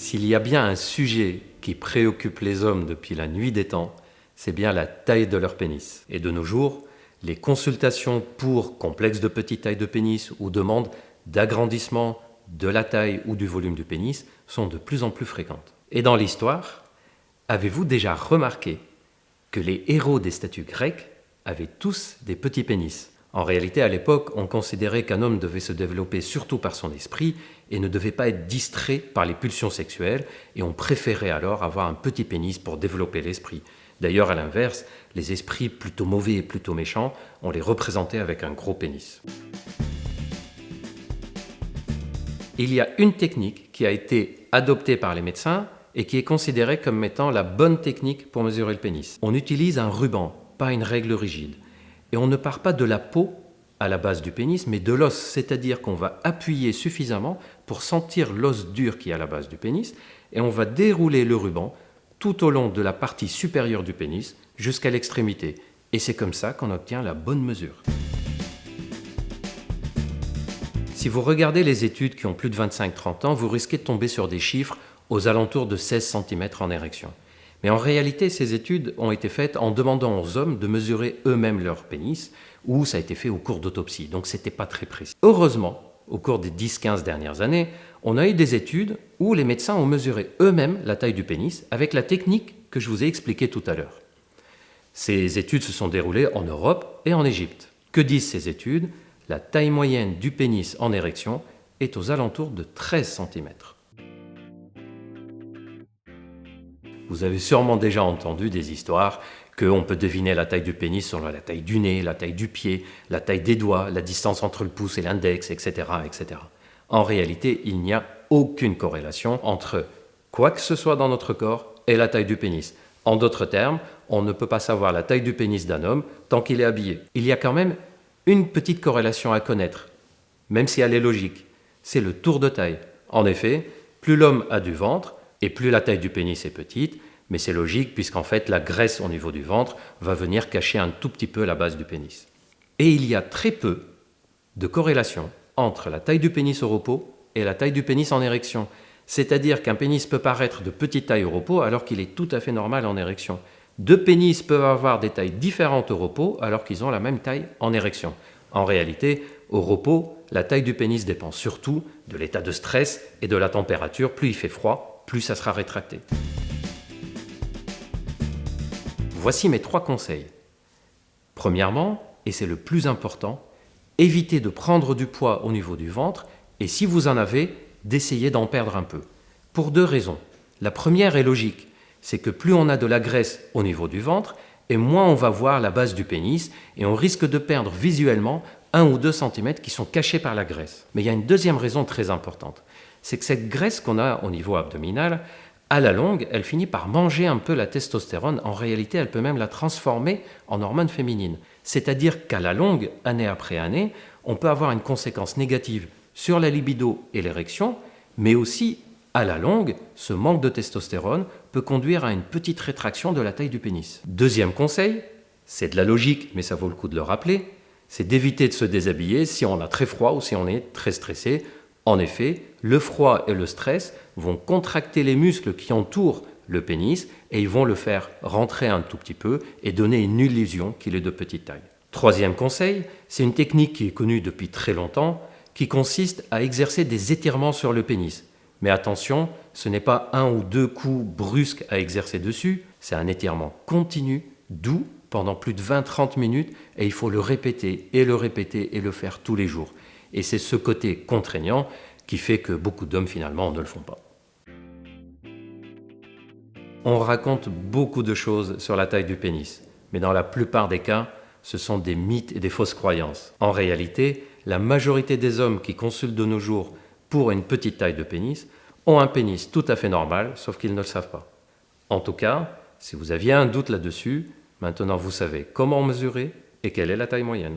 S'il y a bien un sujet qui préoccupe les hommes depuis la nuit des temps, c'est bien la taille de leur pénis. Et de nos jours, les consultations pour complexe de petite taille de pénis ou demandes d'agrandissement de la taille ou du volume du pénis sont de plus en plus fréquentes. Et dans l'histoire, avez-vous déjà remarqué que les héros des statues grecques avaient tous des petits pénis? En réalité, à l'époque, on considérait qu'un homme devait se développer surtout par son esprit et ne devait pas être distrait par les pulsions sexuelles, et on préférait alors avoir un petit pénis pour développer l'esprit. D'ailleurs, à l'inverse, les esprits plutôt mauvais et plutôt méchants, on les représentait avec un gros pénis. Il y a une technique qui a été adoptée par les médecins et qui est considérée comme étant la bonne technique pour mesurer le pénis. On utilise un ruban, pas une règle rigide. Et on ne part pas de la peau à la base du pénis, mais de l'os, c'est-à-dire qu'on va appuyer suffisamment pour sentir l'os dur qui est à la base du pénis, et on va dérouler le ruban tout au long de la partie supérieure du pénis jusqu'à l'extrémité. Et c'est comme ça qu'on obtient la bonne mesure. Si vous regardez les études qui ont plus de 25-30 ans, vous risquez de tomber sur des chiffres aux alentours de 16 cm en érection. Mais en réalité, ces études ont été faites en demandant aux hommes de mesurer eux-mêmes leur pénis, ou ça a été fait au cours d'autopsie, donc ce n'était pas très précis. Heureusement, au cours des 10-15 dernières années, on a eu des études où les médecins ont mesuré eux-mêmes la taille du pénis avec la technique que je vous ai expliquée tout à l'heure. Ces études se sont déroulées en Europe et en Égypte. Que disent ces études? La taille moyenne du pénis en érection est aux alentours de 13 cm. Vous avez sûrement déjà entendu des histoires qu'on peut deviner la taille du pénis selon la taille du nez, la taille du pied, la taille des doigts, la distance entre le pouce et l'index, etc., etc. En réalité, il n'y a aucune corrélation entre quoi que ce soit dans notre corps et la taille du pénis. En d'autres termes, on ne peut pas savoir la taille du pénis d'un homme tant qu'il est habillé. Il y a quand même une petite corrélation à connaître, même si elle est logique. C'est le tour de taille. En effet, plus l'homme a du ventre, et plus la taille du pénis est petite, mais c'est logique puisqu'en fait la graisse au niveau du ventre va venir cacher un tout petit peu la base du pénis. Et il y a très peu de corrélation entre la taille du pénis au repos et la taille du pénis en érection. C'est-à-dire qu'un pénis peut paraître de petite taille au repos alors qu'il est tout à fait normal en érection. Deux pénis peuvent avoir des tailles différentes au repos alors qu'ils ont la même taille en érection. En réalité, au repos, la taille du pénis dépend surtout de l'état de stress et de la température. Plus il fait froid, plus ça sera rétracté. Voici mes 3 conseils. Premièrement, et c'est le plus important, évitez de prendre du poids au niveau du ventre et si vous en avez, d'essayer d'en perdre un peu. Pour 2 raisons. La première est logique, c'est que plus on a de la graisse au niveau du ventre et moins on va voir la base du pénis et on risque de perdre visuellement 1 ou 2 cm qui sont cachés par la graisse. Mais il y a une deuxième raison très importante. C'est que cette graisse qu'on a au niveau abdominal, à la longue, elle finit par manger un peu la testostérone. En réalité, elle peut même la transformer en hormone féminine. C'est-à-dire qu'à la longue, année après année, on peut avoir une conséquence négative sur la libido et l'érection, mais aussi, à la longue, ce manque de testostérone peut conduire à une petite rétraction de la taille du pénis. Deuxième conseil, c'est de la logique, mais ça vaut le coup de le rappeler, c'est d'éviter de se déshabiller si on a très froid ou si on est très stressé. En effet, le froid et le stress vont contracter les muscles qui entourent le pénis et ils vont le faire rentrer un tout petit peu et donner une illusion qu'il est de petite taille. Troisième conseil, c'est une technique qui est connue depuis très longtemps, qui consiste à exercer des étirements sur le pénis. Mais attention, ce n'est pas 1 ou 2 coups brusques à exercer dessus, c'est un étirement continu, doux, pendant plus de 20-30 minutes, et il faut le répéter et le faire tous les jours. Et c'est ce côté contraignant qui fait que beaucoup d'hommes finalement ne le font pas. On raconte beaucoup de choses sur la taille du pénis, mais dans la plupart des cas, ce sont des mythes et des fausses croyances. En réalité, la majorité des hommes qui consultent de nos jours pour une petite taille de pénis ont un pénis tout à fait normal, sauf qu'ils ne le savent pas. En tout cas, si vous aviez un doute là-dessus, maintenant vous savez comment mesurer et quelle est la taille moyenne.